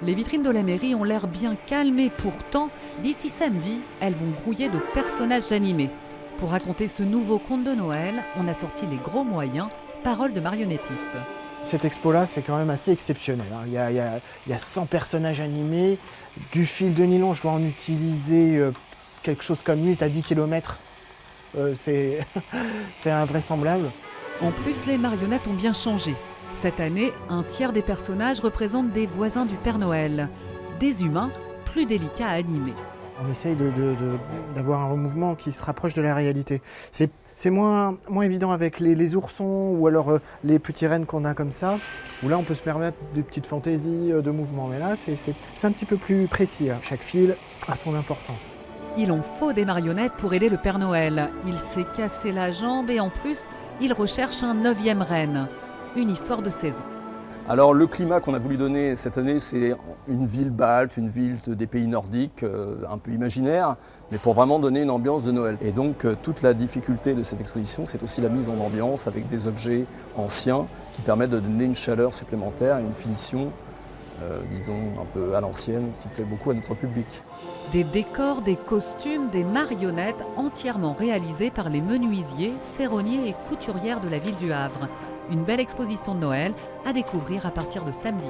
Les vitrines de la mairie ont l'air bien calmes et pourtant, d'ici samedi, elles vont grouiller de personnages animés. Pour raconter ce nouveau conte de Noël, on a sorti les gros moyens, paroles de marionnettistes. Cette expo-là, c'est quand même assez exceptionnel. Il y a 100 personnages animés, du fil de nylon, je dois en utiliser quelque chose comme 8 à 10 km. C'est invraisemblable. En plus, les marionnettes ont bien changé. Cette année, un tiers des personnages représentent des voisins du Père Noël. Des humains plus délicats à animer. On essaye d'avoir un mouvement qui se rapproche de la réalité. C'est moins évident avec les oursons ou alors les petits rennes qu'on a comme ça, où là on peut se permettre des petites fantaisies de mouvements. Mais là, c'est un petit peu plus précis. Chaque fil a son importance. Il en faut des marionnettes pour aider le Père Noël. Il s'est cassé la jambe et en plus, il recherche un 9e reine. Une histoire de saison. Alors le climat qu'on a voulu donner cette année, c'est une ville balte, une ville des pays nordiques, un peu imaginaire, mais pour vraiment donner une ambiance de Noël. Et donc toute la difficulté de cette exposition, c'est aussi la mise en ambiance avec des objets anciens qui permettent de donner une chaleur supplémentaire et une finition, disons, un peu à l'ancienne, qui plaît beaucoup à notre public. Des décors, des costumes, des marionnettes entièrement réalisées par les menuisiers, ferronniers et couturières de la ville du Havre. Une belle exposition de Noël à découvrir à partir de samedi.